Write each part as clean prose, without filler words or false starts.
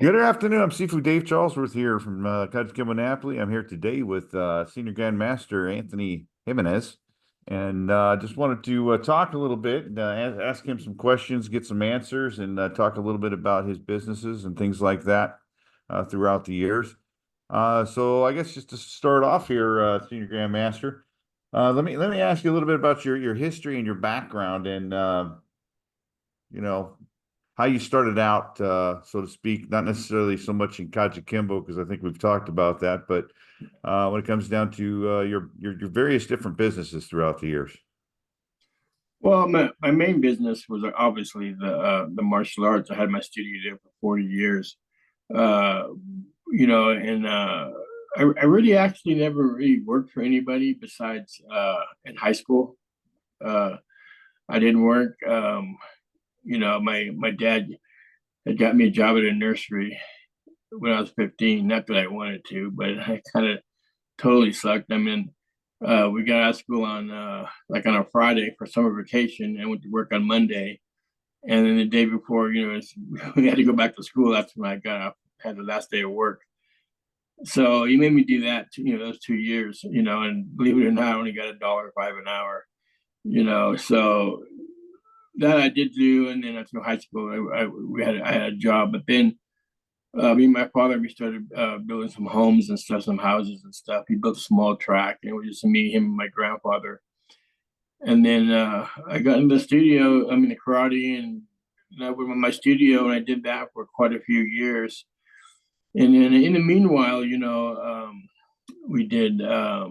Good afternoon. I'm Seafood Dave Charlesworth here from KAJUKENBO Napoli. I'm here today with Senior Grandmaster Anthony Hemenes, and just wanted to talk a little bit, ask him some questions, get some answers, and talk a little bit about his businesses and things like that throughout the years. So I guess just to start off here, Senior Grandmaster, let me ask you a little bit about your history and your background, and you know, how you started out, so to speak, not necessarily so much in KAJUKENBO, because I think we've talked about that, but when it comes down to your various different businesses throughout the years. Well, my main business was obviously the martial arts. I had my studio there for 40 years. Uh, and I really actually never really worked for anybody besides in high school. Uh, I didn't work. My dad had got me a job at a nursery when I was 15. Not that I wanted to, but I kind of totally sucked. I mean, we got out of school on like on a Friday for summer vacation and went to work on Monday. And then the day before, we had to go back to school. That's when I got up, had the last day of work. So he made me do that, those 2 years, and believe it or not, I only got $1.05 an hour, so that I did do. And then after high school, I had a job, but then me and my father, we started building some homes and stuff, some houses and stuff. He built a small track, and it was just me, him, and my grandfather. And then I got in the studio, the karate, and I went with my studio, and I did that for quite a few years. And then in the meanwhile, we did, I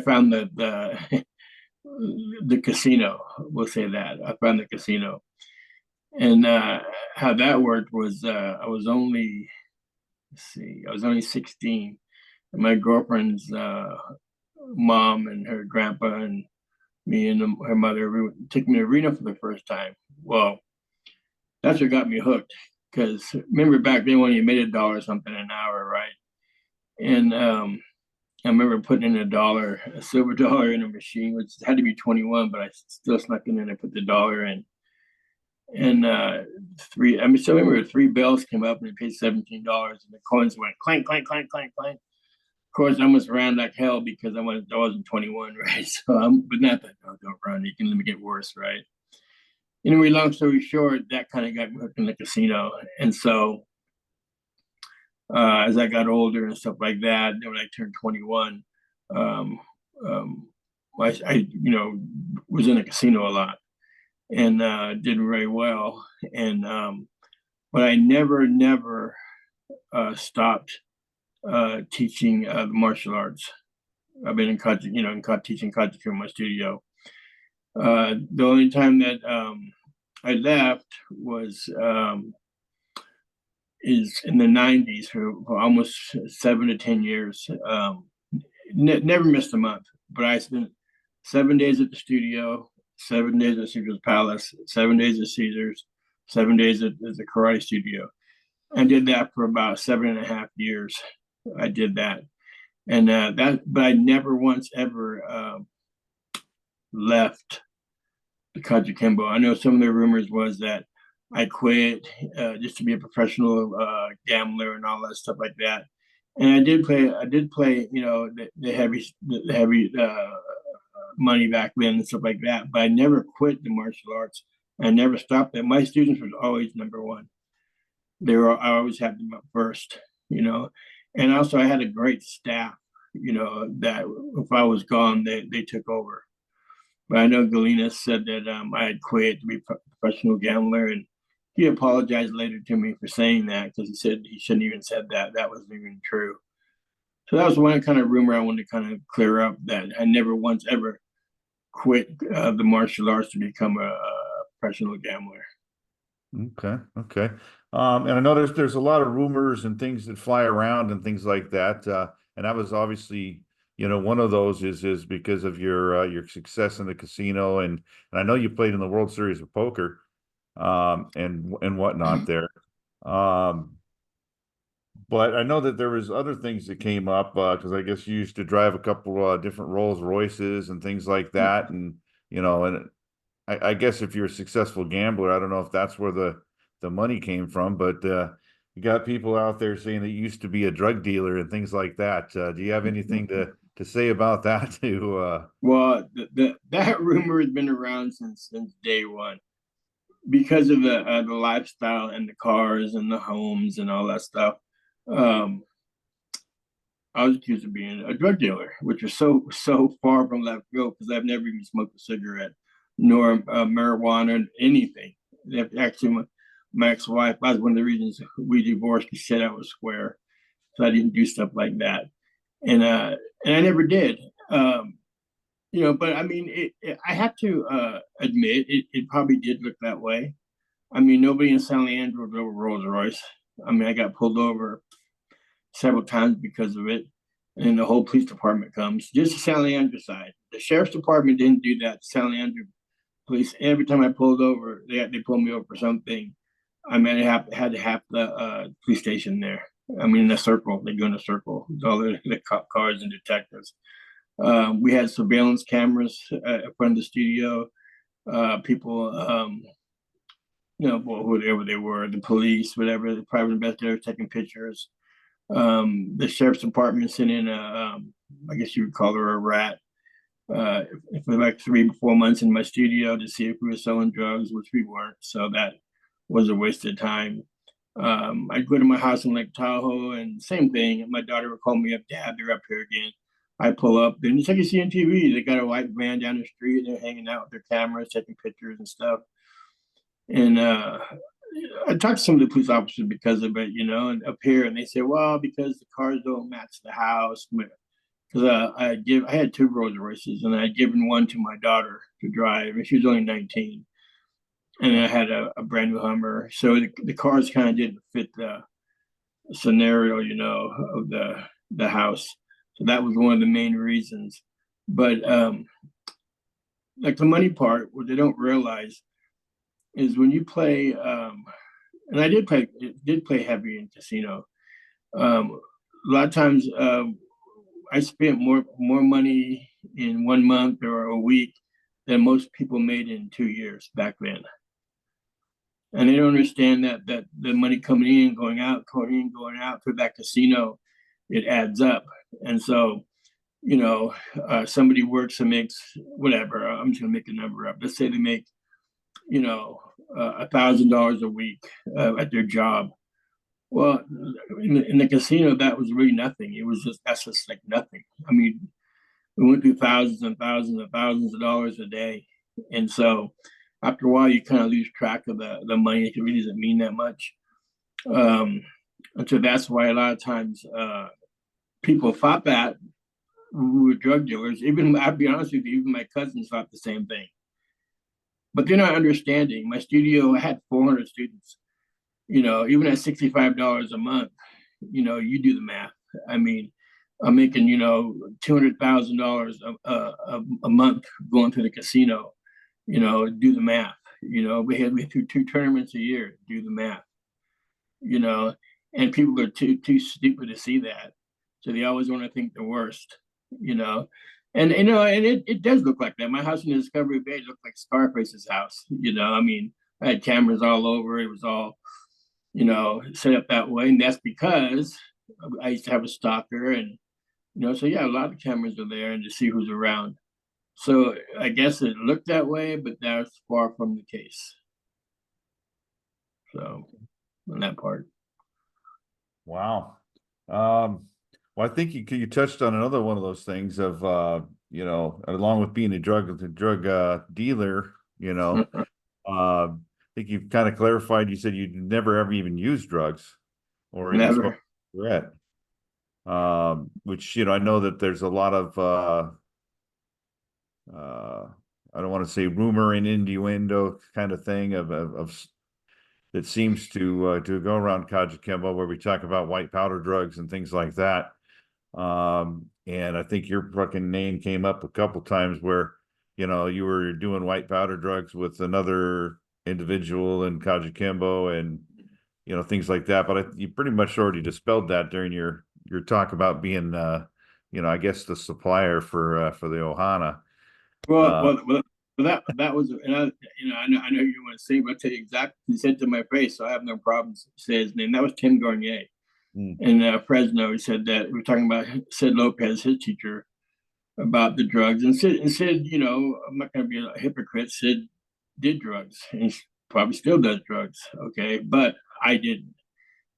found the casino, we'll say that. I found the casino. And how that worked was I was only, let's see, I was only 16. And my girlfriend's mom and her grandpa and me and her mother took me to arena for the first time. Well, that's what got me hooked. Because remember back then when you made $1 something an hour, right? And I remember putting in a silver dollar in a machine, which had to be 21, but I still snuck in and I put the dollar in. And so I remember three bells came up and they paid $17 and the coins went clank, clank, clank, clank, clank. Of course, I almost ran like hell because I wasn't 21, right? So but not that, no, don't run. You can let me get worse, right? Anyway, long story short, that kind of got me hooked in the casino. And so as I got older and stuff like that, then when I turned 21, um, I was in a casino a lot and did very well. And but I never stopped teaching the martial arts. I've been teaching KAJUKENBO in my studio. The only time that I left was is in the 90s for almost 7 to 10 years. Never missed a month, but I spent 7 days at the studio, 7 days at Caesar's Palace, 7 days at Caesar's, 7 days at the karate studio. I did that for about 7.5 years. I did that. And but I never once ever left the KAJUKENBO. I know some of the rumors was that I quit just to be a professional gambler and all that stuff like that. And I did play, the heavy money back then and stuff like that. But I never quit the martial arts. I never stopped it. My students was always number one. I always had them up first, And also I had a great staff, that if I was gone, they took over. But I know Galena said that I had quit to be a professional gambler, and he apologized later to me for saying that because he said he shouldn't even said that. That wasn't even true. So that was one kind of rumor I wanted to kind of clear up, that I never once ever quit the martial arts to become a professional gambler. Okay, okay. And I know there's a lot of rumors and things that fly around and things like that. And that was obviously, one of those is because of your success in the casino, and I know you played in the World Series of Poker, and whatnot there. Um, but I know that there was other things that came up because I guess you used to drive a couple different Rolls Royces and things like that, and and I guess if you're a successful gambler, I don't know if that's where the the money came from, but you got people out there saying that you used to be a drug dealer and things like that. Do you have anything to say about that? Well, that rumor has been around since day one because of the lifestyle and the cars and the homes and all that stuff. Um, I was accused of being a drug dealer, which is so far from left field because I've never even smoked a cigarette, nor marijuana, anything. Actually, my ex-wife, that was one of the reasons we divorced. She said I was square, so I didn't do stuff like that, and I never did. But I mean, I have to admit it probably did look that way. I mean, nobody in San Leandro drove a Rolls Royce. I mean, I got pulled over several times because of it. And the whole police department comes, just the San Leandro side. The sheriff's department didn't do that. The San Leandro police, every time I pulled over, they pulled me over for something. I mean, I had to have the police station there. I mean, in a circle, they go in a circle, with all the cop cars and detectives. We had surveillance cameras in front of the studio. People, whoever they were, the police, whatever, the private investigators taking pictures. The sheriff's department sent in I guess you would call her a rat, for like 3 to 4 months in my studio to see if we were selling drugs, which we weren't. So that was a waste of time. I'd go to my house in Lake Tahoe and same thing. My daughter would call me up, Dad, they're up here again. I pull up, and it's like you see on TV. They got a white van down the street, and they're hanging out with their cameras, taking pictures and stuff. And I talked to some of the police officers because of it, and up here, and they say, well, because the cars don't match the house. Because I had 2 Rolls Royces, and I had given one to my daughter to drive, and she was only 19. And I had a brand new Hummer, so the cars kind of didn't fit the scenario, of the house. So that was one of the main reasons. But like the money part, what they don't realize is when you play, and I did play heavy in casino. A lot of times, I spent more money in 1 month or a week than most people made in 2 years back then. And they don't understand that the money coming in, going out through that casino, it adds up. And so, somebody works and makes whatever. I'm just gonna make a number up. Let's say they make, $1,000 a week at their job. Well, in the casino, that was really nothing. That's just like nothing. I mean, we went through thousands and thousands and thousands of dollars a day, and so after a while, you kind of lose track of the money. It really doesn't mean that much. And so that's why a lot of times people thought that who were drug dealers. Even I'll be honest with you, even my cousins thought the same thing. But they're not understanding. My studio, I had 400 students. Even at $65 a month, you do the math. I mean, I'm making, $200,000 a month going to the casino. Do the math. We had 2 tournaments a year. Do the math. And people are too stupid to see that, so they always want to think the worst. And it does look like that. My house in Discovery Bay looked like Scarface's house. I mean, I had cameras all over. It was all, set up that way, and that's because I used to have a stalker, and so yeah, a lot of cameras are there and to see who's around. So I guess it looked that way, but that's far from the case. So on that part. Wow. Well, I think you touched on another one of those things of along with being a drug dealer, I think you've kind of clarified. You said you'd never ever even used drugs or even smoked a cigarette. Which I know that there's a lot of I don't want to say rumor and innuendo kind of thing of that seems to go around KAJUKENBO, where we talk about white powder drugs and things like that. And I think your fucking name came up a couple times where you were doing white powder drugs with another individual in KAJUKENBO and things like that. But you pretty much already dispelled that during your talk about being I guess the supplier for the Ohana. Well, But that was, and I know you want to say, but I'll tell you exactly. He said to my face, so I have no problems say his name. That was Tim Garnier Mm. in Fresno. He said that we were talking about Sid Lopez, his teacher, about the drugs, and Sid, I'm not going to be a hypocrite. Sid did drugs, and he probably still does drugs. Okay, but I didn't.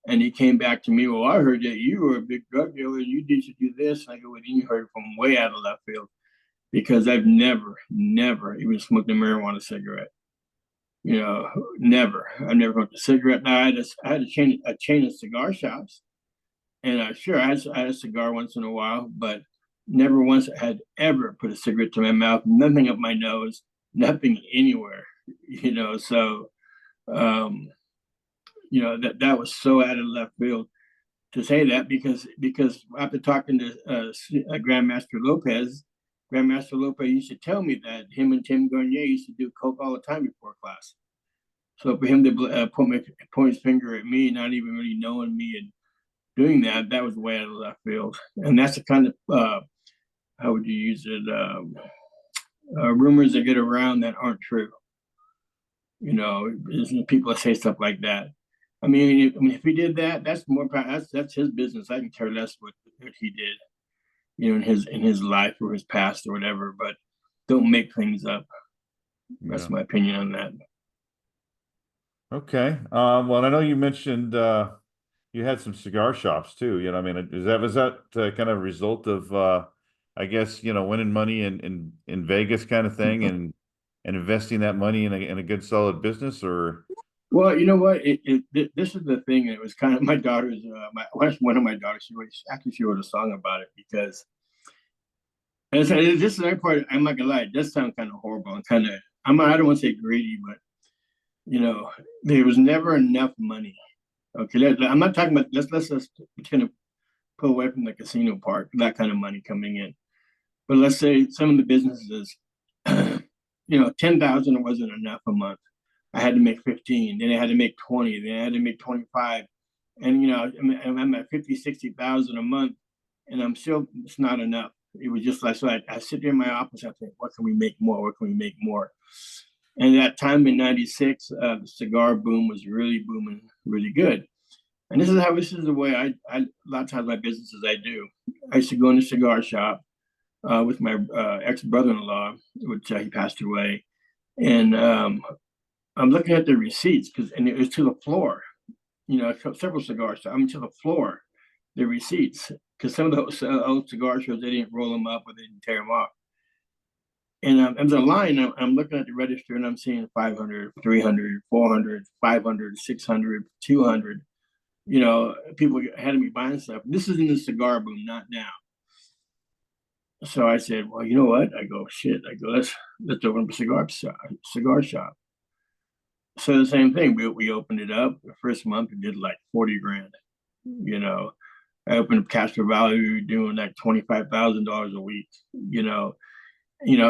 And he came back to me. Well, I heard that you were a big drug dealer, and you did to do this. And I go, well, you heard it from way out of left field, because I've never even smoked a marijuana cigarette. Never. I've never smoked a cigarette. Now I had a chain of cigar shops, and sure, I had a cigar once in a while, but never once had ever put a cigarette to my mouth. Nothing up my nose, nothing anywhere. So that was so out of left field to say that, because after talking to Grandmaster Lopez used to tell me that him and Tim Garnier used to do coke all the time before class. So for him to point his finger at me, not even really knowing me and doing that was way out of left field. And that's the kind of how would you use it? Rumors that get around that aren't true. People that say stuff like that. I mean, if he did that, that's his business. I can care less what he did, in his life or his past or whatever. But don't make things up. That's my opinion on that. Okay. Well, I know you mentioned you had some cigar shops too. I mean, was that kind of a result of I guess, winning money in Vegas kind of thing, and investing that money in a good solid business? Or Well, you know what? This is the thing. It was kind of my daughter's. One of my daughters. She wrote a song about it, because. And this is another part. I'm not gonna lie. It does sound kind of horrible and kind of. I don't want to say greedy, but there was never enough money. Okay, I'm not talking about. Let's just kind of pull away from the casino part. That kind of money coming in. But let's say some of the businesses, 10,000 wasn't enough a month. I had to make 15, then I had to make 20, then I had to make 25. And, I'm at 50, 60,000 a month, and it's not enough. It was just like, so I sit there in my office, I think, what can we make more? What can we make more? And that time in 96, the cigar boom was really booming, really good. And this is the way I a lot of times my businesses I do. I used to go in the cigar shop with my ex-brother-in-law, which he passed away. And I'm looking at the receipts, and it was to the floor, several cigar shops, to the floor, the receipts, because some of those old cigar shops, they didn't roll them up or they didn't tear them off. And as a line, I'm looking at the register, and I'm seeing 500, 300, 400, 500, 600, 200. People had to be buying stuff. This is in the cigar boom, not now. So I said, well, you know what? I go, shit. I go, let's open up a cigar shop. So the same thing. We opened it up. The first month we did like 40 grand. I opened up Castro Valley. We were doing like $25,000 a week.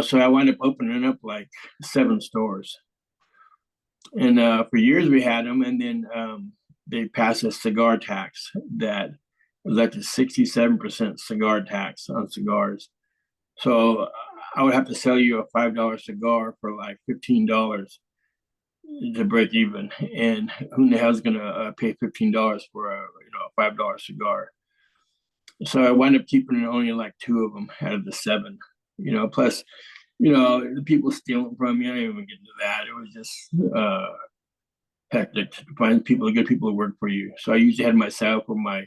So I wound up opening up like 7 stores. And for years we had them, and then they passed a cigar tax that was like a 67% cigar tax on cigars. So I would have to sell you a $5 cigar for like $15 to break even. And who the hell is going to pay $15 for a $5 cigar? So I wound up keeping only like 2 of them out of the 7. Plus, the people stealing from me. I didn't even get into that. It was just hectic to find good people to work for you. So I usually had myself or my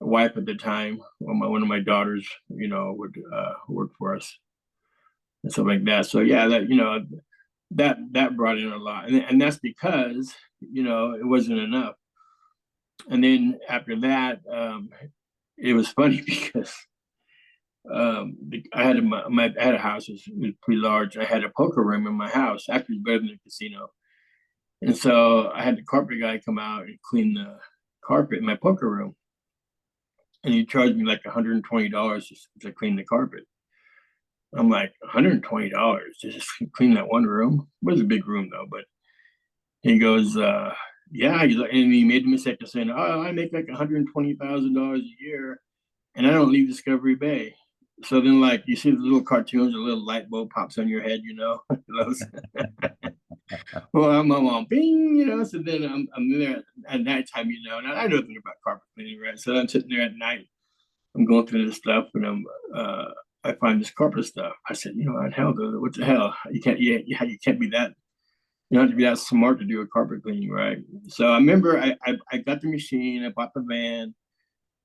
wife at the time, or one of my daughters, would work for us and stuff like that. So yeah, that brought in a lot, and that's because it wasn't enough. And then after that, it was funny because I had a house. It was pretty large. I had a poker room in my house. Actually, it was better than a casino. And so I had the carpet guy come out and clean the carpet in my poker room. And he charged me like $120 to clean the carpet. I'm like, $120 to just clean that one room? It was a big room though, but he goes, yeah. He's like, and he made the mistake of saying, oh, I make like $120,000 a year, and I don't leave Discovery Bay. So then, like, you see the little cartoons, a little light bulb pops on your head, those. Well, I'm on bing, So then I'm there at nighttime, and I know nothing about carpet cleaning, right? So I'm sitting there at night, I'm going through this stuff, and I find this carpet stuff. I said, what the hell? You can't be that. You don't have to be that smart to do a carpet cleaning, right? So I remember I got the machine, I bought the van,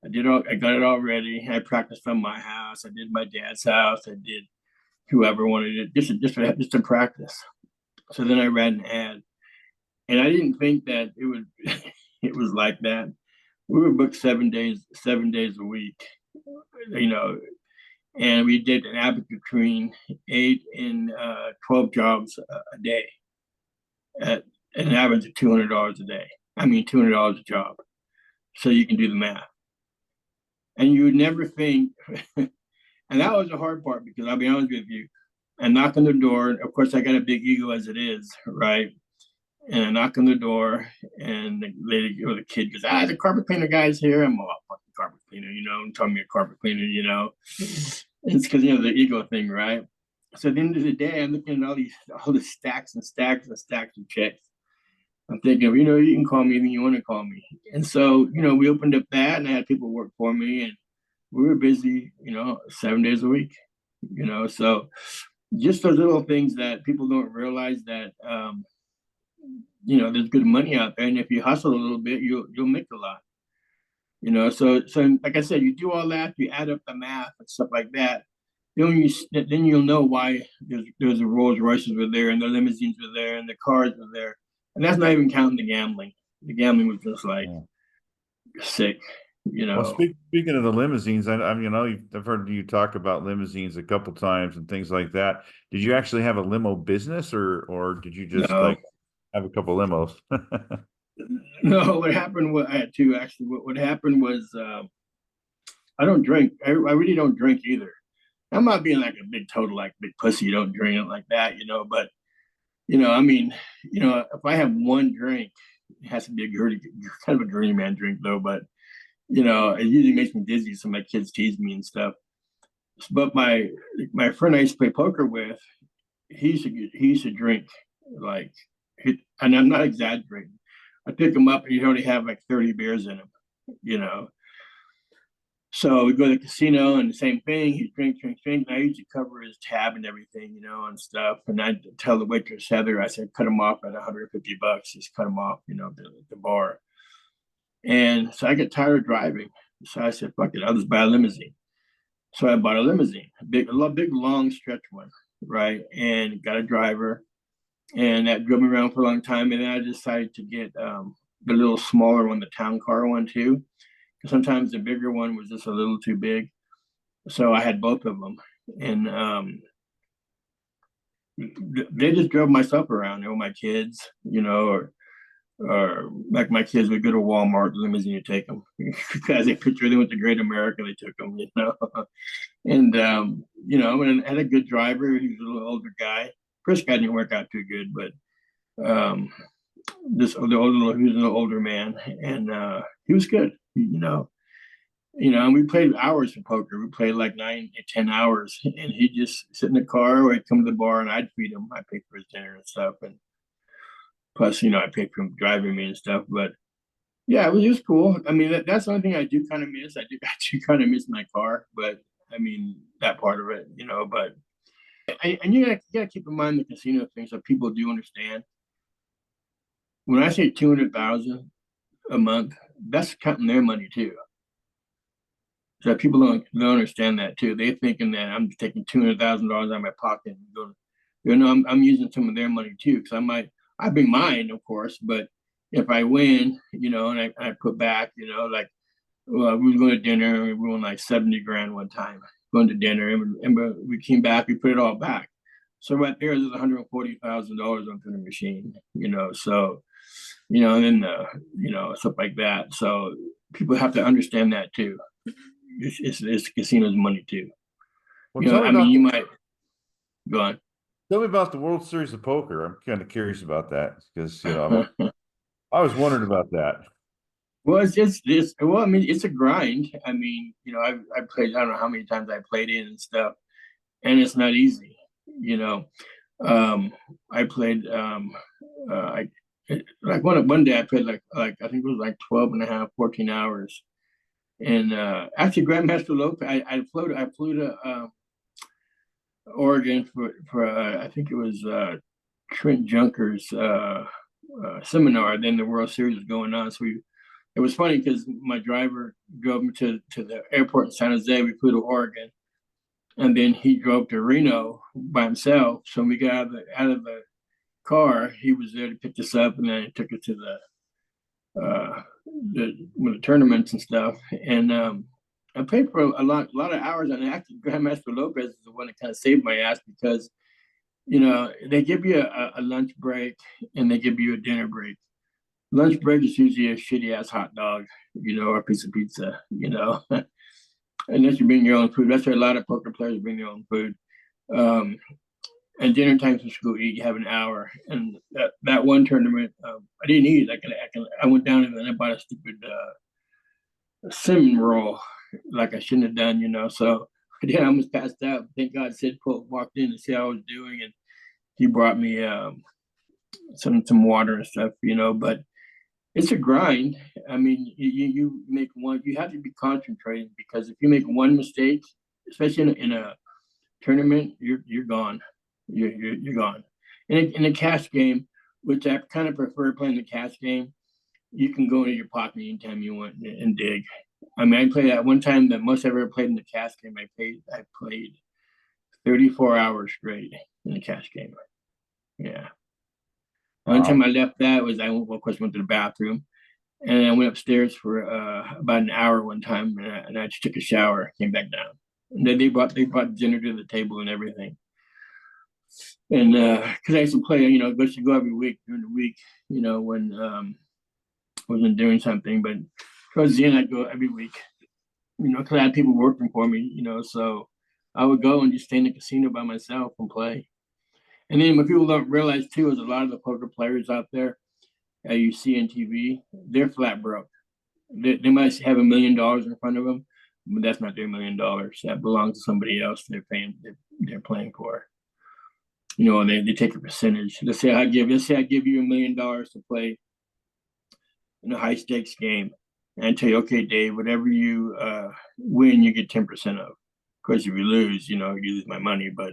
I got it all ready. I practiced on my house. I did my dad's house. I did whoever wanted it, just to practice. So then I ran an ad, and I didn't think that it would it was like that. We were booked 7 days a week, and we did an average between 8 and 12 jobs a day at an average of $200 a day. I mean, $200 a job. So you can do the math. And you would never think, and that was the hard part, because I'll be honest with you, I knock on the door. Of course, I got a big ego as it is, right? And I knock on the door, and the lady or the kid goes, the carpet cleaner guy's here. I'm all, fucking carpet cleaner, telling me a carpet cleaner, It's because, the ego thing, right? So at the end of the day, I'm looking at all these stacks and stacks and stacks of checks. I'm thinking, you can call me anything you want to call me. And so, we opened up that, and I had people work for me, and we were busy, 7 days a week, so just those little things that people don't realize that, there's good money out there. And if you hustle a little bit, you'll make a lot, so like I said, you do all that, you add up the math and stuff like that. Then you'll know why there's the Rolls Royces were there, and the limousines were there, and the cars were there. And that's not even counting the gambling. The gambling was just like sick, Well, speaking of the limousines, I've heard you talk about limousines a couple times and things like that. Did you actually have a limo business, or did you just No. have a couple limos? No, what happened was I had two actually. What happened was I don't drink. I really don't drink either. I'm not being like a big total like big pussy. You don't drink it like that, but if I have one drink, it has to be kind of a dirty man drink though. But it usually makes me dizzy, so my kids tease me and stuff. But my friend I used to play poker with, he used to drink like, and I'm not exaggerating. I pick him up, and he'd already have like 30 beers in him. So we go to the casino, and the same thing. He drink. And I used to cover his tab and everything, and stuff. And I tell the waitress Heather, I said, cut him off at $150. Just cut him off, the bar. And so I get tired of driving. So I said, fuck it, I'll just buy a limousine. So I bought a limousine, a big, long stretch one, right? And got a driver, and that drove me around for a long time. And then I decided to get the little smaller one, the town car one too. Sometimes the bigger one was just a little too big. So I had both of them. And they just drove myself around, my kids, or like my kids would go to Walmart, the limousine to take them. As they picture, they went to Great America, they took them, And, and I had a good driver. He was a little older guy. First guy didn't work out too good, but he was a little older man, and he was good, and we played hours of poker. We played like 9 to 10 hours, and he'd just sit in the car, or I'd come to the bar, and I'd feed him. I'd pay for his dinner and stuff, and plus, I paid for him driving me and stuff. But yeah, it was just cool. I mean, that's the only thing I do kind of miss. I do kind of miss my car, but I mean that part of it, But and you gotta keep in mind the casino thing, so people do understand. When I say 200,000 a month, that's counting their money too. So people don't understand that too. They're thinking that I'm taking $200,000 out of my pocket and going. I'm using some of their money too, because I bring mine, of course, but if I win, and I put back, like, well, we were going to dinner, and we won like 70 grand one time going to dinner, and we came back, we put it all back. So right there's $140,000 onto the machine, so, and then, stuff like that. So people have to understand that too. It's the casino's money too. Well, you might go on. Tell me about the World Series of Poker. I'm kind of curious about that because I was wondering about that. Well, it's just this. Well, I mean, it's a grind. I mean, I played. I don't know how many times I played in and stuff, and it's not easy. You know, I played. I like one day I played like I think it was like 12 and a half, 14 hours, and actually Grandmaster Lopez. I flew to Oregon for I think it was Trent Junker's seminar. Then the World Series was going on, so it was funny because my driver drove me to the airport in San Jose. We flew to Oregon, and then he drove to Reno by himself. So when we got out of the car, he was there to pick us up, and then he took us to the tournaments and stuff. And I played for a lot of hours, and actually Grandmaster Lopez is the one that kind of saved my ass because they give you a lunch break and they give you a dinner break. Lunch break is usually a shitty ass hot dog, or a piece of pizza, unless you bring your own food. That's why a lot of poker players bring their own food. And dinner times for school eat, you have an hour. And that one tournament, I didn't eat. I went down and I bought a stupid cinnamon roll, like I shouldn't have done, So I almost passed out. Thank God Sid Polk walked in to see how I was doing, and he brought me some water and stuff, But it's a grind. I mean, you make one. You have to be concentrating because if you make one mistake, especially in a tournament, you're gone. You're gone. In a cash game, which I kind of prefer playing the cash game, you can go into your pocket anytime you want and dig. I mean, I played that one time. The most I've ever played in the cash game. I played 34 hours straight in the cash game. Yeah. One time I left that was of course went to the bathroom, and I went upstairs for about an hour one time, and I just took a shower, came back down. And then they brought dinner to the table and everything. And because I used to play, go every week during the week, when I wasn't doing something, but towards the end I'd go every week, because I had people working for me, so I would go and just stay in the casino by myself and play. And then what people don't realize too is a lot of the poker players out there you see on TV, they're flat broke. They might have $1 million in front of them, but that's not their $1 million. That belongs to somebody else. They're playing for. They take a percentage. Let's say I give you $1 million to play in a high stakes game, and I tell you, okay, Dave, whatever you win, you get 10% of. Of course, if you lose, you lose my money, but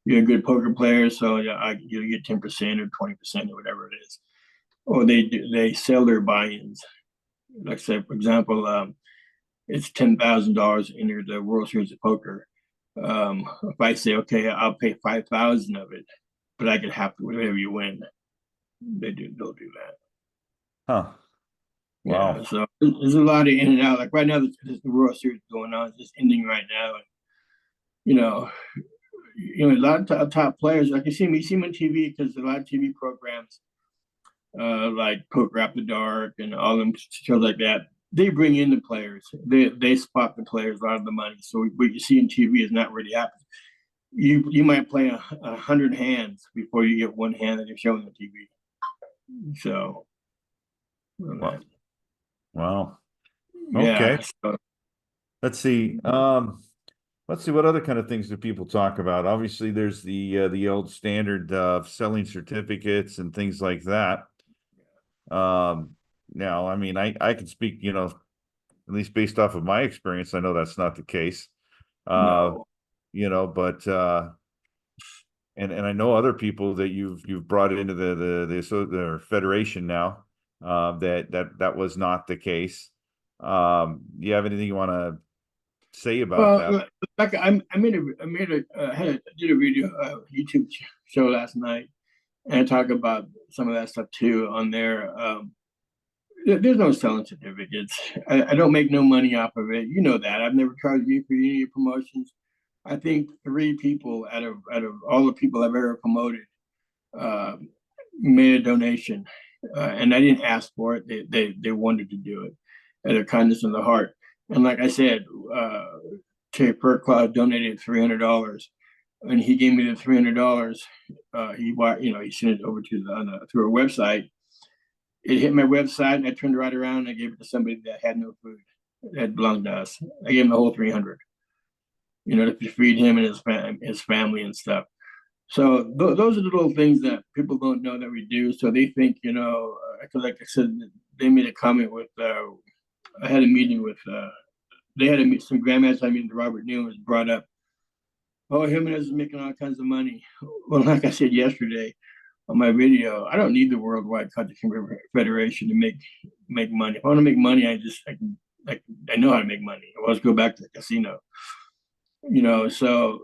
you're a good poker player, so you'll get 10% or 20% or whatever it is. Or they sell their buy-ins. Like say, for example, it's $10,000 in the World Series of Poker. If I say, okay, I'll pay 5,000 of it, but I get half whatever you win, they'll do that. Huh. Wow. Yeah, so there's a lot of in and out. Like right now, the World Series going on. It's just ending right now. And, a lot of top players. Like you see them on TV because a lot of TV programs, like Poker After Dark and all them shows like that, they bring in the players. They spot the players out of the money. So what you see on TV is not really happening. You might play 100 hands before you get one hand that you're showing on TV. So, wow. Yeah, okay. So. Let's see. Let's see what other kind of things do people talk about. Obviously, there's the old standard of selling certificates and things like that. Now, I mean, I can speak, at least based off of my experience, I know that's not the case. No. But and I know other people that you've brought into the federation now, that was not the case. You have anything you want to say about that? Like I did a video YouTube show last night, and I talk about some of that stuff too on there. There's no selling certificates. I don't make no money off of it. You know that. I've never charged you for any of your promotions. I think 3 people out of all the people I've ever promoted made a donation, and I didn't ask for it. They wanted to do it out of kindness in the heart. And like I said, Terry Perclaw donated $300, and he gave me the $300. He sent it over to through a website, It hit my website, and I turned right around and I gave it to somebody that had no food that belonged to us. I gave him the whole 300, to feed him and his family and stuff. So those are the little things that people don't know that we do. So they think, like I said, they made a comment with. I had a meeting with. They had some grandmasters. I mean, Robert New was brought up. Oh, Jimenez is making all kinds of money. Well, like I said yesterday on my video, I don't need the Worldwide Kajukenbo Federation to make money. If I want to make money, I know how to make money. I always go back to the casino. So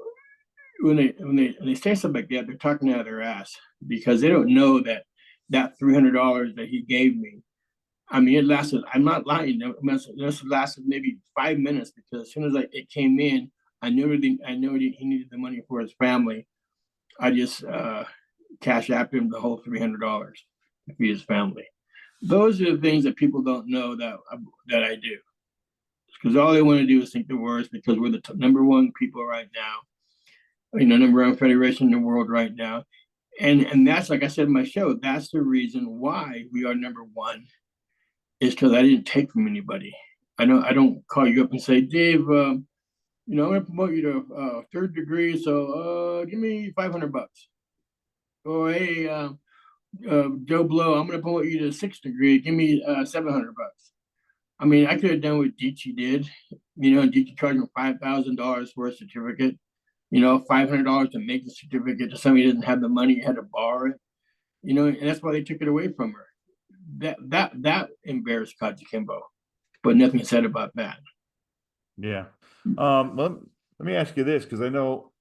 when they say something like that, they're talking out of their ass because they don't know that $300 that he gave me. I mean, it lasted. I'm not lying. It lasted maybe 5 minutes because as soon as it came in, I knew he needed the money for his family. I just cash apped him the whole $300 to feed his family. Those are the things that people don't know that I do, because all they want to do is think the worst. Because we're the number one people right now, number one federation in the world right now, and that's, like I said in my show, that's the reason why we are number one, is because I didn't take from anybody. I don't call you up and say, Dave, I'm going to promote you to third degree, so give me $500. Or hey, Joe Blow, I'm going to promote you to sixth degree, give me $700. I mean, I could have done what Dichi did. Dichi charged him $5,000 for a certificate. $500 to make the certificate to somebody who didn't have the money, had to borrow it. And that's why they took it away from her. That embarrassed KAJUKENBO, but nothing said about that. Yeah. Let me ask you this, because I know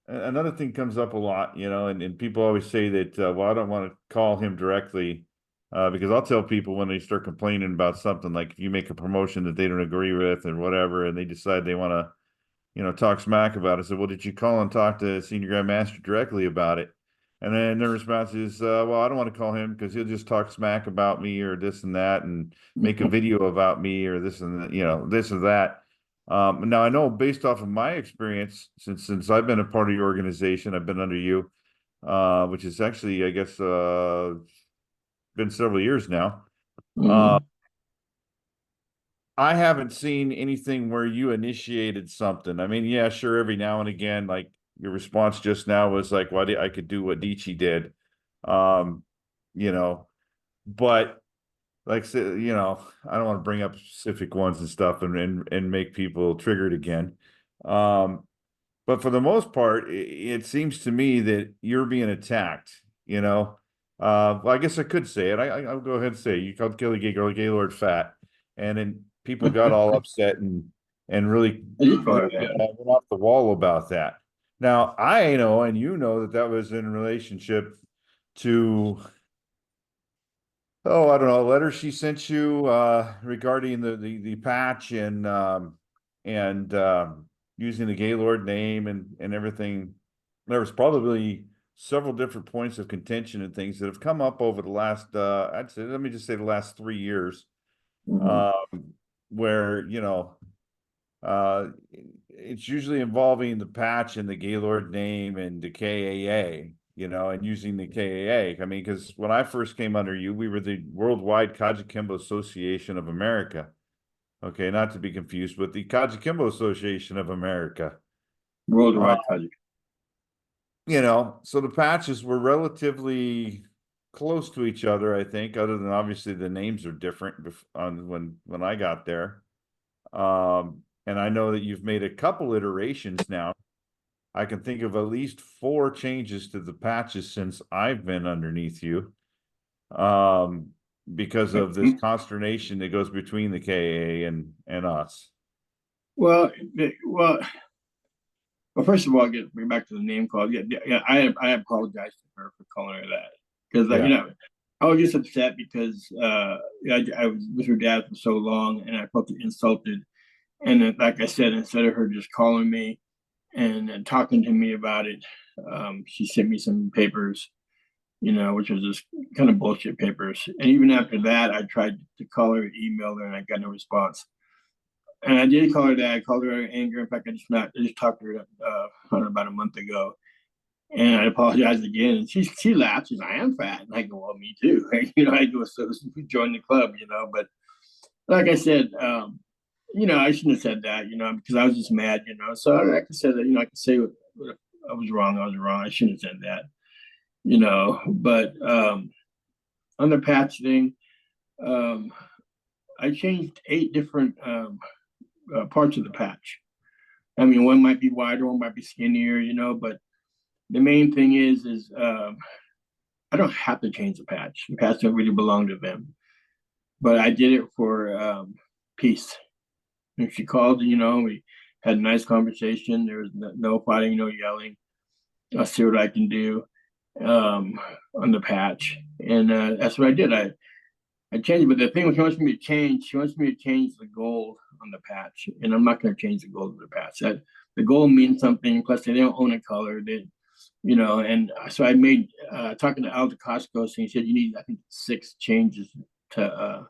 another thing comes up a lot, and people always say that, well, I don't want to call him directly, because I'll tell people when they start complaining about something, like if you make a promotion that they don't agree with and whatever, and they decide they want to, talk smack about it. So, well, did you call and talk to Senior Grandmaster directly about it? And then their response is, well, I don't want to call him because he'll just talk smack about me or this and that and make a video about me or this and that, this or that. Now I know based off of my experience, since I've been a part of your organization, I've been under you, which is actually, I guess, been several years now. I haven't seen anything where you initiated something. I mean, yeah, sure, every now and again, like your response just now was like, "Why I could do what Dichi did," um, but like, I don't want to bring up specific ones and stuff and make people triggered again. But for the most part, it seems to me that you're being attacked. Well, I guess I could say it. I'll go ahead and say it. You called Kelly Gaylord fat, and then people got all upset and really went off the wall about that. Now I know, and that was in relationship to, I don't know, a letter she sent you regarding the patch and using the Gaylord name and everything. There was probably several different points of contention and things that have come up over the last let me just say the last 3 years, where it's usually involving the patch and the Gaylord name and the KAA, and using the KAA. I mean, because when I first came under you, we were the Worldwide Kajukenbo Association of America. Okay, not to be confused with the KAJUKENBO Association of America. Worldwide Kajukenbo. So the patches were relatively close to each other, I think, other than obviously the names are different when I got there. And I know that you've made a couple iterations now. I can think of at least 4 changes to the patches since I've been underneath you. Because of this consternation that goes between the KAA and us. Well, first of all, get back to the name call. Yeah, I apologize to her for calling her that, because I was just upset because I was with her dad for so long, and I felt insulted. And then, like I said, instead of her just calling me and talking to me about it, she sent me some papers, which was just kind of bullshit papers. And even after that, I tried to call her, email her, and I got no response. And I did call her that. I called her out of anger. In fact, I just talked to her about a month ago. And I apologized again. And she laughed. She's like, I am fat. And I go, well, me too. I go, so join the club, But like I said, I shouldn't have said that, because I was just mad, So like I said, I could say what I was wrong. I was wrong. I shouldn't have said that, But on the patch thing, I changed 8 different parts of the patch. I mean, one might be wider, one might be skinnier, But the main thing is I don't have to change the patch. The patch don't really belong to them. But I did it for peace. And she called, we had a nice conversation. There was no fighting, no yelling. I'll see what I can do on the patch. And that's what I did. I changed it. But the thing she wants me to change the gold on the patch. And I'm not going to change the gold on the patch. The gold means something. Plus, they don't own a color. And so I made, talking to Aldo Costco, so he said you need, I think, 6 changes to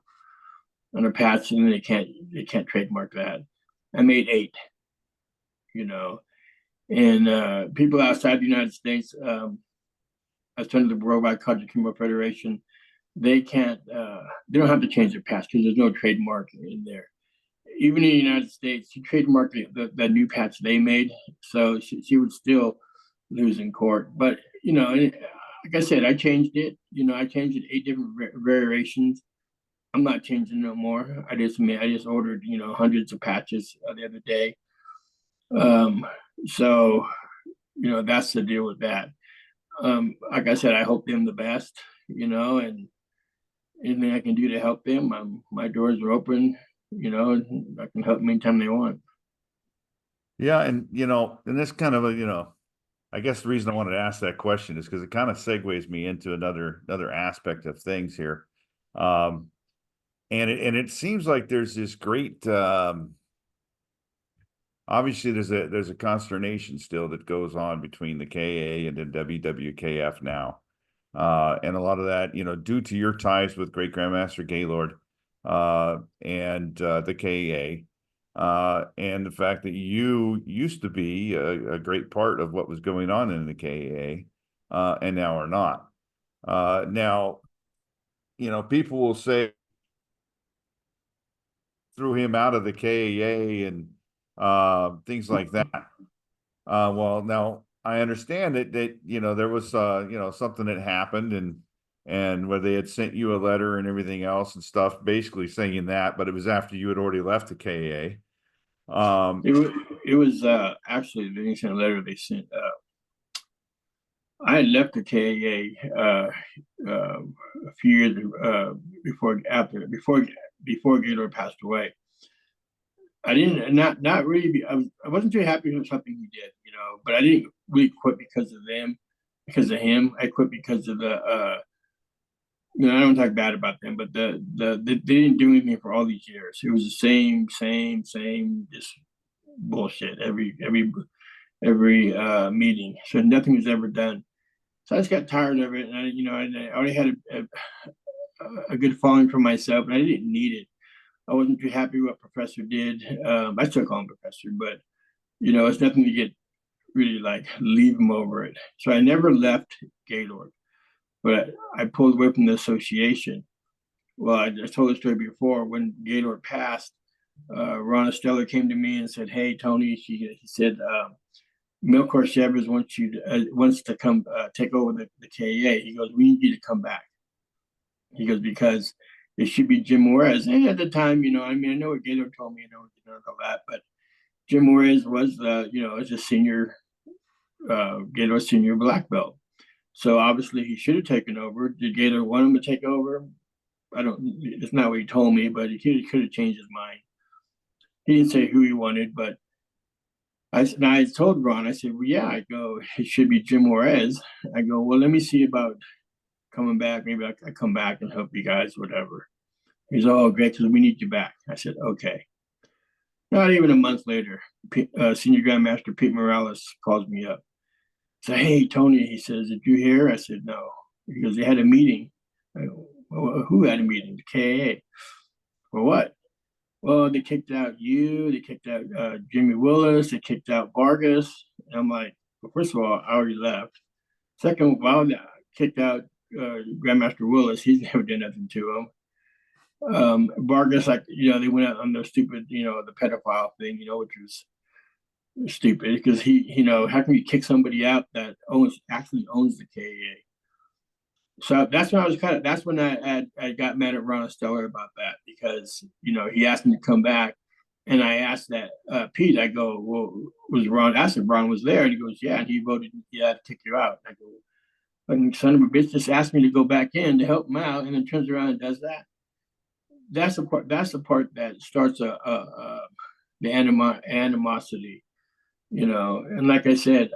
on a patch, and they can't trademark that. I made 8, and people outside the United States, as part of the Worldwide KAJUKENBO Federation, they can't, they don't have to change their patch because there's no trademark in there. Even in the United States, she trademarked the new patch they made, so she would still lose in court. But like I said, I changed it. I changed it 8 different variations. I'm not changing no more. I just ordered hundreds of patches the other day. So that's the deal with that. Like I said, I hope them the best. And anything I can do to help them, my doors are open. I can help them anytime they want. Yeah, and and this kind of a I guess the reason I wanted to ask that question is because it kind of segues me into another aspect of things here. And it seems like there's this great obviously there's a consternation still that goes on between the KA and the WWKF now. And a lot of that, due to your ties with Great Grandmaster Gaylord and the KA. And the fact that you used to be a great part of what was going on in the KAA, and now are not. Now, people will say threw him out of the KAA and things like that. Well, now I understand that there was something that happened and where they had sent you a letter and everything else and stuff, basically saying that, but it was after you had already left the KAA. It was actually they didn't send a letter. They sent. I had left the KAA a few years before Gaylord passed away. I didn't not really. I wasn't too happy with something he did, But I didn't really quit because of them, because of him. I quit because of the. I don't talk bad about them, but they didn't do anything for all these years. It was the same, just bullshit every meeting. So nothing was ever done. So I just got tired of it, and I already had a good following for myself, and I didn't need it. I wasn't too happy with what Professor did. I still call him Professor, but it's nothing to get really leave him over it. So I never left Gaylord, but I pulled away from the association. Well, I told the story before. When Gaylord passed, Ron Estella came to me and said, "Hey, Tony," he said, "Milcor Chevers wants to come take over the KA." He goes, "We need you to come back." He goes, "Because it should be Jim Juarez." And at the time, I know what Gaylord told me, all that, but Jim Juarez was as a senior, Gaylord senior black belt. So obviously he should have taken over. Did Gaylord want him to take over? It's not what he told me, but he could have changed his mind. He didn't say who he wanted, but I told Ron, I said, well, yeah, I go, it should be Jim Juarez. I go, well, let me see about coming back. Maybe I come back and help you guys, whatever. He's all great because we need you back. I said, okay. Not even a month later, Senior Grandmaster Pete Morales calls me up. Say, hey, Tony, he says, did you hear? I said, no. Because they had a meeting. I go, well, who had a meeting? The KAA. For what? Well, they kicked out you. They kicked out Jimmy Willis. They kicked out Vargas. And I'm like, well, first of all, I already left. Second, Wild kicked out Grandmaster Willis. He's never done nothing to him. Vargas, like, they went out on the stupid, the pedophile thing, which was stupid because how can you kick somebody out that actually owns the KAA? So that's when that's when I got mad at Ron Stellar about that, because he asked me to come back, and I asked that Pete. I go, well, was Ron? I said Ron was there, and he goes, yeah, and he voted, yeah, to kick you out. I go, fucking son of a bitch, just asked me to go back in to help him out, and then turns around and does that. That's the part. That's the part that starts the animosity, And like I said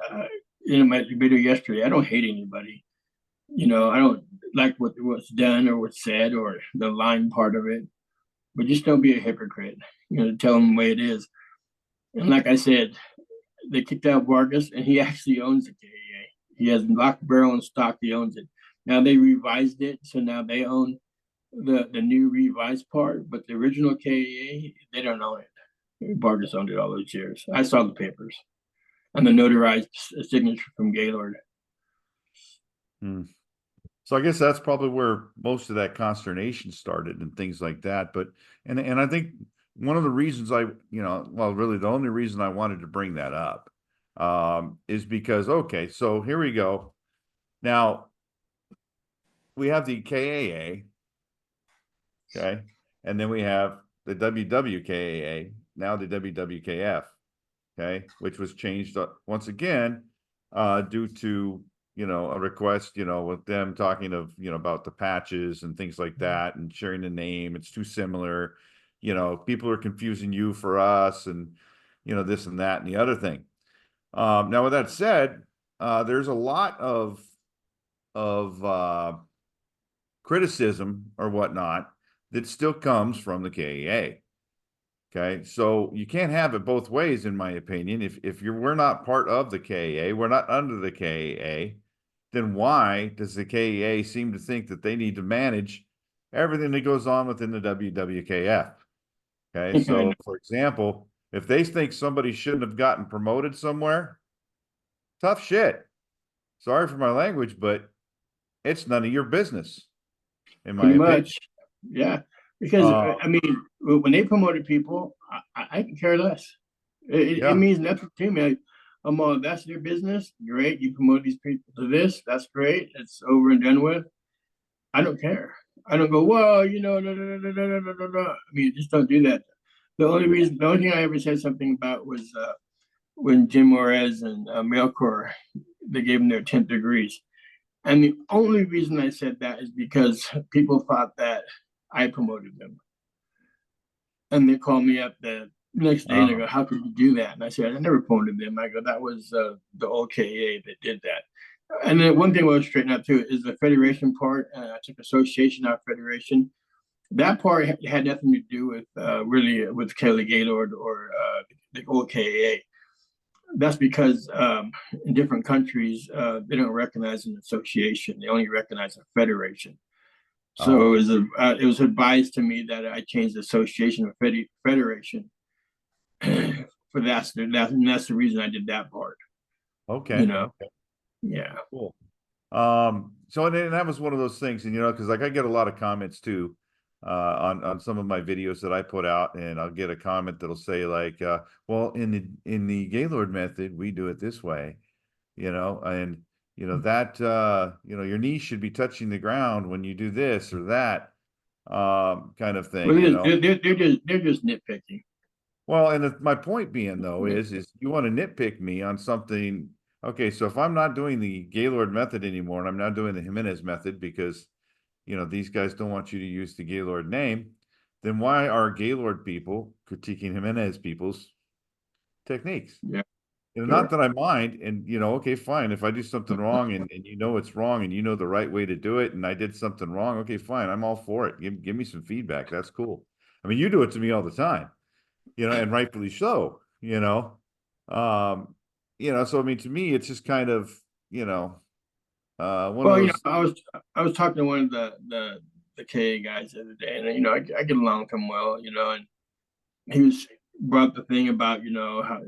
in my video yesterday, I don't hate anybody. I don't like what's done or what's said or the lying part of it, but just don't be a hypocrite. Tell them the way it is. And like I said, they kicked out Vargas, and he actually owns the KAA. He has lock, barrel, and stock. He owns it. Now they revised it, so now they own the new revised part, but the original KAA, they don't own it. Vargas owned it all those years. I saw the papers and the notarized signature from Gaylord. So I guess that's probably where most of that consternation started and things like that. But and I think one of the reasons really the only reason I wanted to bring that up is because, okay, so here we go. Now we have the KAA, okay, and then we have the WWKAA, now the WWKF, okay, which was changed once again due to a request, with them talking of, about the patches and things like that and sharing the name. It's too similar. People are confusing you for us and, this and that and the other thing. Now, with that said, there's a lot of criticism or whatnot that still comes from the KAA. Okay, so you can't have it both ways, in my opinion. If we're not part of the KAA, we're not under the KAA, then why does the KAA seem to think that they need to manage everything that goes on within the WWKF? Okay, so for example, if they think somebody shouldn't have gotten promoted somewhere, tough shit. Sorry for my language, but it's none of your business, in my opinion. Much, yeah. Because I mean, when they promoted people, I can care less. It means nothing to me. That's their business. Great, you promote these people to this. That's great. It's over and done with. I don't care. I don't go, well, I mean, just don't do that. The only thing I ever said something about was when Jim Morez and Melkor, they gave them their 10th degrees. And the only reason I said that is because people thought that I promoted them. And they called me up the next day and they go, how could you do that? And I said, I never promoted them. I go, that was the old KAA that did that. And then one thing I was straighten out too is the federation part. I took association out of federation. That part had nothing to do with really with Kelly Gaylord or the old KAA. That's because in different countries, they don't recognize an association. They only recognize a federation. So it was advised to me that I changed the association of federation. For that's the reason I did that part. Okay. Okay. Yeah. Cool. So and that was one of those things, and because like I get a lot of comments too on some of my videos that I put out, and I'll get a comment that'll say like, well, in the Gaylord method, we do it this way, and that your knees should be touching the ground when you do this or that kind of thing. Well, they're just nitpicking. Well, and my point being though is you want to nitpick me on something. Okay, so if I'm not doing the Gaylord method anymore and I'm not doing the Hemenes method because these guys don't want you to use the Gaylord name, then why are Gaylord people critiquing Hemenes people's techniques? Yeah. Not that I mind, and okay, fine. If I do something wrong and it's wrong and the right way to do it, and I did something wrong, okay, fine. I'm all for it. Give me some feedback. That's cool. I mean, you do it to me all the time, and rightfully so, so I mean, to me, it's just kind of, one of those... I was talking to one of the KA guys the other day, and I get along with him well, and he brought the thing about how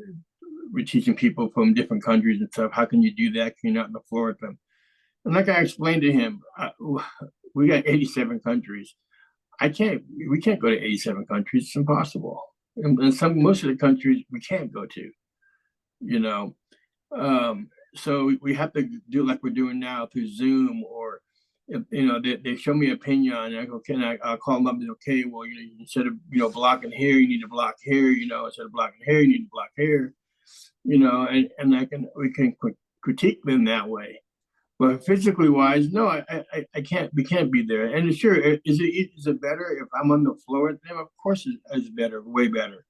we're teaching people from different countries and stuff. How can you do that? Can you not on the floor with them? And like I explained to him, we got 87 countries. We can't go to 87 countries. It's impossible. And most of the countries we can't go to, you know. So we have to do like we're doing now through Zoom, or they show me a pinion, and I go, I'll call them up and okay, well, instead of blocking here, you need to block here, instead of blocking here, you need to block here, and we can critique them that way. But physically wise, no, I can't. We can't be there. And sure, is it better if I'm on the floor with them? Of course, it's better, way better.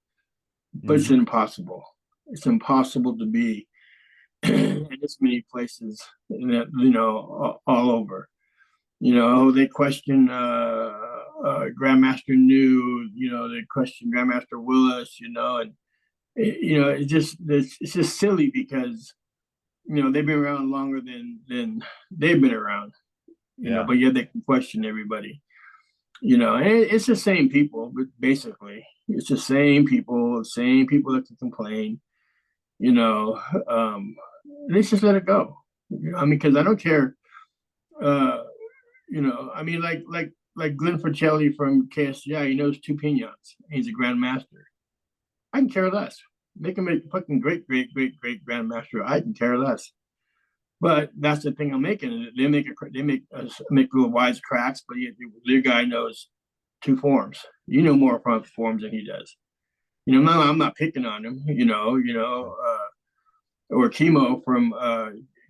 But it's impossible. It's impossible to be in this many places, all over. They question Grandmaster New. They question Grandmaster Willis. And it's just silly because they've been around longer than they've been around, but yet they can question everybody, and it's the same people, but basically it's the same people that can complain, let's just let it go. Because I don't care, like Glenn Fratelli from KSGI, he knows two pinions. He's a grandmaster. I can care less. Make him a fucking great grandmaster. I can care less. But that's the thing I'm making. They make little wise cracks, but their guy knows two forms. More forms than he does. I'm not picking on him. Or Chemo from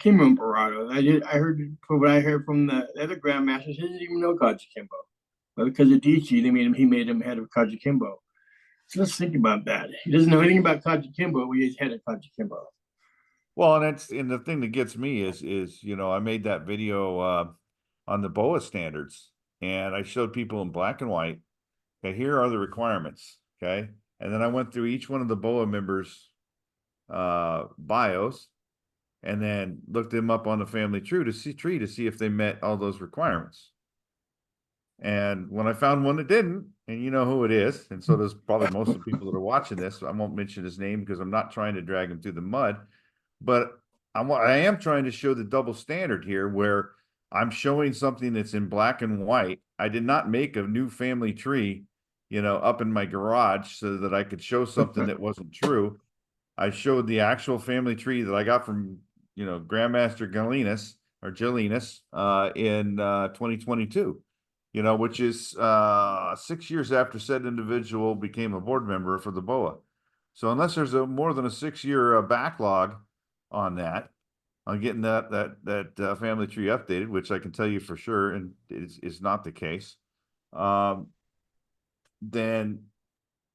Chemo Barado. I heard from what I heard from the other grandmasters, he didn't even know KAJUKENBO, but because of Dichi, he made him head of KAJUKENBO. So let's think about that. He doesn't know anything about KAJUKENBO, but he's head of KAJUKENBO. Well, and the thing that gets me is I made that video on the BOA standards, and I showed people in black and white. Okay, here are the requirements. Okay, and then I went through each one of the BOA members' bios, and then looked them up on the family tree to see if they met all those requirements. And when I found one that didn't, and you know who it is, and so does probably most of the people that are watching this, so I won't mention his name because I'm not trying to drag him through the mud, but I am trying to show the double standard here where I'm showing something that's in black and white. I did not make a new family tree, up in my garage so that I could show something that wasn't true. I showed the actual family tree that I got from, Grandmaster Galinas or Gelinas in 2022. Which is 6 years after said individual became a board member for the BOA. So unless there's more than a 6-year backlog on that, on getting that family tree updated, which I can tell you for sure, and is not the case, then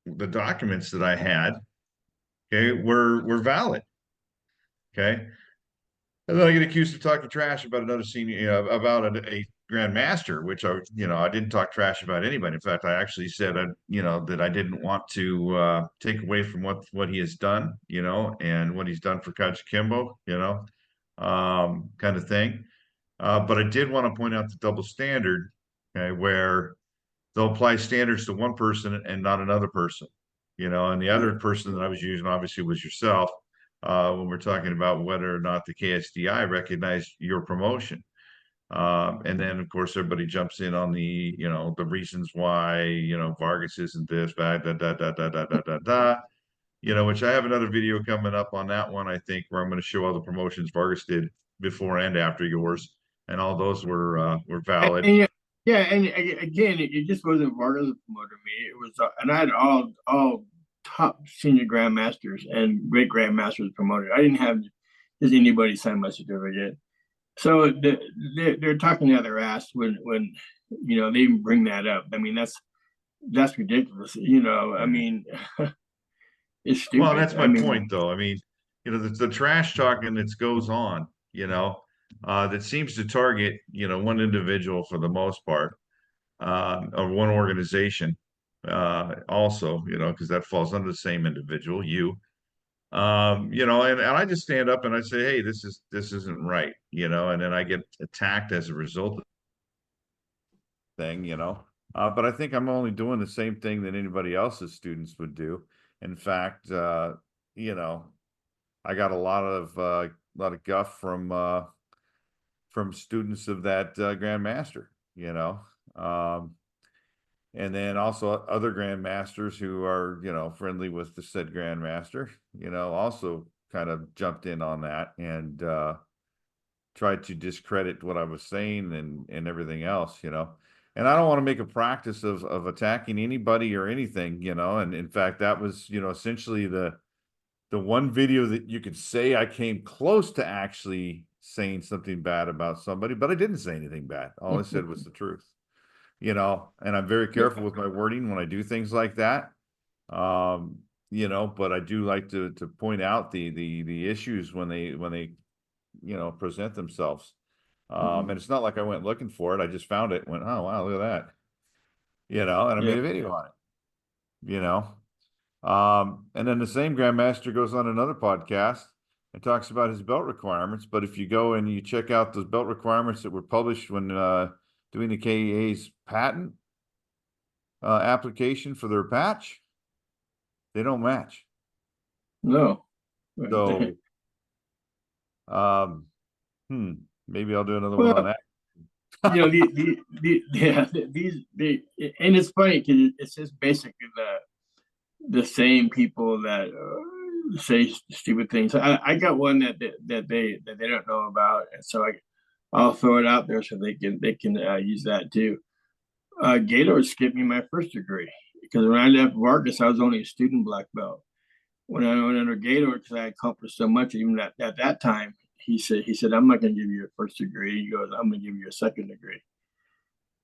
the documents that I had, okay, were valid. Okay. And then I get accused of talking trash about another senior, about a grandmaster, which I didn't talk trash about anybody. In fact, I actually said, that I didn't want to take away from what he has done, and what he's done for KAJUKENBO, kind of thing. But I did want to point out the double standard, okay, where they'll apply standards to one person and not another person, and the other person that I was using obviously was yourself. When we're talking about whether or not the KSDI recognized your promotion. And then of course everybody jumps in on the, the reasons why, Vargas isn't this, which I have another video coming up on that one, I think, where I'm going to show all the promotions Vargas did before and after yours. And all those were valid. And again, it just wasn't Vargas that promoted me. It was, and I had all top senior grandmasters and great grandmasters promoted. I didn't have just anybody sign my certificate. So they're talking out their ass when they even bring that up. That's ridiculous. It's stupid. Well, that's my point, though. The trash talking that goes on, that seems to target, one individual for the most part, or one organization, also, because that falls under the same individual, you. And I just stand up and I say, hey, this isn't right, and then I get attacked as a result of the thing, but I think I'm only doing the same thing that anybody else's students would do. In fact, I got a lot of guff from from students of that grandmaster, you know. And then also other grandmasters who are, you know, friendly with the said grandmaster, you know, also kind of jumped in on that and tried to discredit what I was saying and everything else, you know. And I don't want to make a practice of attacking anybody or anything, you know. And in fact, that was, you know, essentially the one video that you could say I came close to actually saying something bad about somebody, but I didn't say anything bad. All I said was the truth, you know, and I'm very careful with my wording when I do things like that. You know, but I do like to point out the issues when they you know, present themselves. And it's not like I went looking for it. I just found it, went, oh wow, look at that. You know, and I made a video on it, you know. And then the same grandmaster goes on another podcast and talks about his belt requirements. But if you go and you check out those belt requirements that were published when doing the KA's patent application for their patch, they don't match. No. So, maybe I'll do another one Well, on that. you know, and it's funny because it's just basically the same people that say stupid things. I got one that they don't know about, and so I'll throw it out there so they can use that too. Gator skipped me my first degree because when I left Vargas, I was only a student black belt. When I went under Gator, because I accomplished so much, even at that time, he said, I'm not going to give you a first degree. He goes, I'm going to give you a second degree.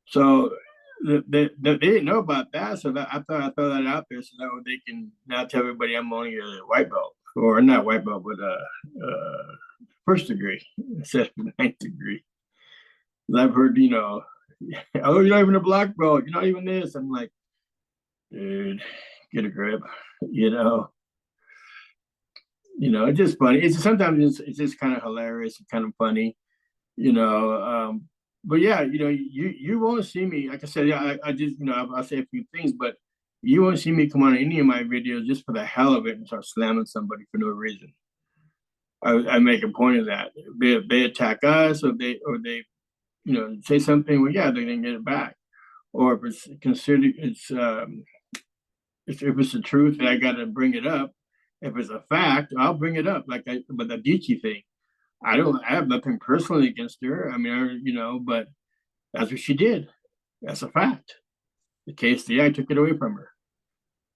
So they didn't know about that. So I thought I'd throw that out there so that they can now tell everybody I'm only a white belt, or not white belt, but first degree instead of ninth degree. And I've heard, you know, oh, you're not even a black belt. You're not even this. I'm like, dude, get a grip, you know. You know, it's just funny. It's sometimes it's just kind of hilarious and kind of funny, you know. But yeah, you know, you won't see me. Like I said, yeah, I just, you know, I'll say a few things, but you won't see me come on any of my videos just for the hell of it and start slamming somebody for no reason. I make a point of that. If they attack us, or they you know, say something, well, yeah, they can get it back. Or if it's considered, if it's the truth, I got to bring it up. If it's a fact, I'll bring it up. But the Dichi thing, I have nothing personally against her. I mean, you know, but that's what she did. That's a fact. The KSDI took it away from her.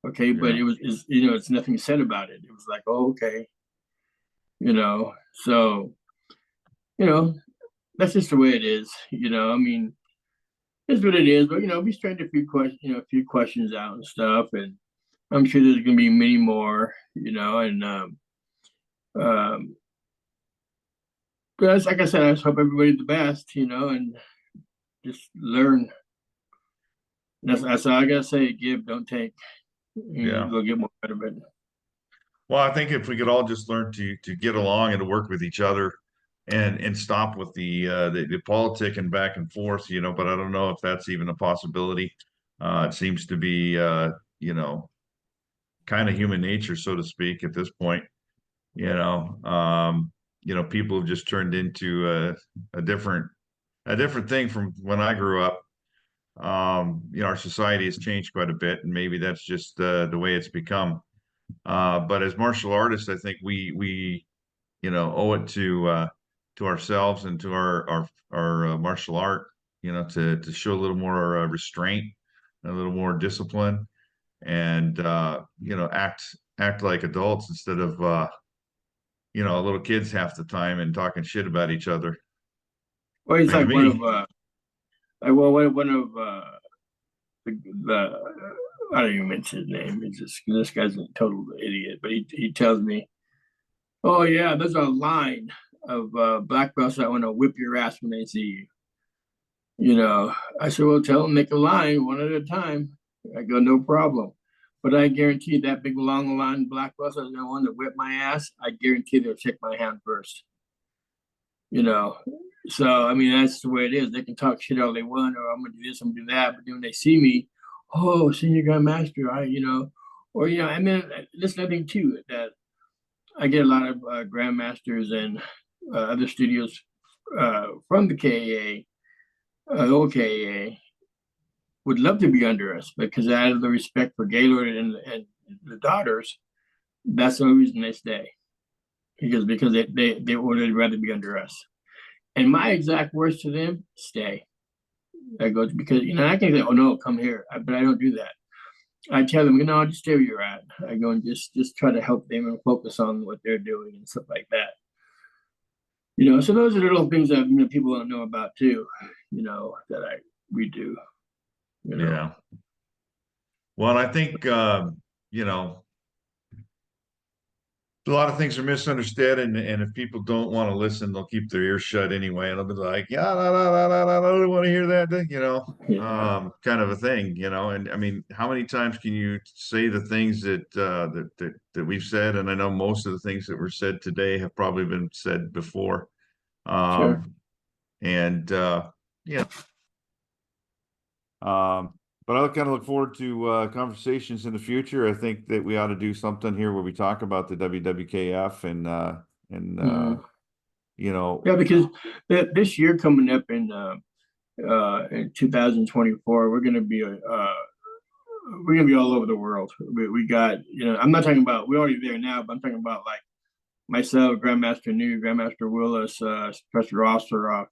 Okay, but you know, it's nothing said about it. It was like, oh, okay, you know. So, you know, that's just the way it is. You know, I mean, it's what it is. But you know, we straightened a few questions out and stuff, and I'm sure there's going to be many more, you know, and but like I said, I just hope everybody's the best, you know, and just learn. That's all I gotta say. Give, don't take. You'll get more out of it. Well, I think if we could all just learn to get along and to work with each other and stop with the politicking back and forth, you know, but I don't know if that's even a possibility. It seems to be you know, kind of human nature, so to speak, at this point. You know, people have just turned into a different thing from when I grew up. You know, our society has changed quite a bit, and maybe that's just the way it's become. But as martial artists, I think we you know, owe it to ourselves and to our martial art, you know, to show a little more restraint, a little more discipline, and you know, act like adults instead of you know, little kids half the time and talking shit about each other. Well, he's I like mean, one of the I don't even mention his name. It's just this guy's a total idiot. But he tells me, oh yeah, there's a line of black belts that want to whip your ass when they see you. You know, I said, well, tell them make a line one at a time. I go, no problem. But I guarantee that big long line black belts that want to whip my ass, I guarantee they'll shake my hand first. You know, so I mean that's the way it is. They can talk shit all they want, or I'm gonna do this, I'm gonna do that, but then when they see me, oh, senior grandmaster, you know, or you know, and then there's nothing too that I get a lot of grandmasters and other studios from the KAA, old KAA, would love to be under us, because out of the respect for Gaylord and the daughters, that's the only reason they stay. Because they would rather be under us. And my exact words to them: stay. I go, because I can say, oh no, come here, but I don't do that. I tell them, no, just stay where you're at. I go and just try to help them and focus on what they're doing and stuff like that. So those are the little things that people don't know about too. That we do. Yeah. Well, I think a lot of things are misunderstood, and if people don't want to listen, they'll keep their ears shut anyway, and they'll be like, yeah, I don't want to hear that, kind of a thing, And I mean, how many times can you say the things that we've said? And I know most of the things that were said today have probably been said before. Sure. And yeah. But I kind of look forward to conversations in the future. I think that we ought to do something here where we talk about the WWKF and Yeah, because this year coming up in 2024, we're gonna be all over the world. We got, I'm not talking about, we're already there now, but I'm talking about like myself, Grandmaster New, Grandmaster Willis, Professor Osteroff.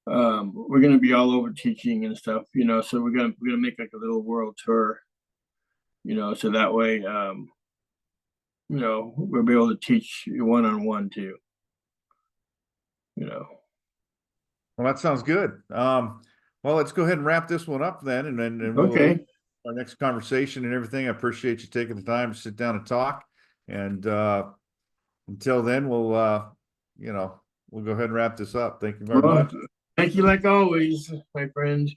We're gonna be all over teaching and stuff, so we're gonna make like a little world tour, so that way we'll be able to teach one-on-one too. Well, that sounds good. Well, let's go ahead and wrap this one up then, and we'll Okay. our next conversation and everything. I appreciate you taking the time to sit down and talk. And until then, we'll go ahead and wrap this up. Thank you very much. Thank you, like always, my friend.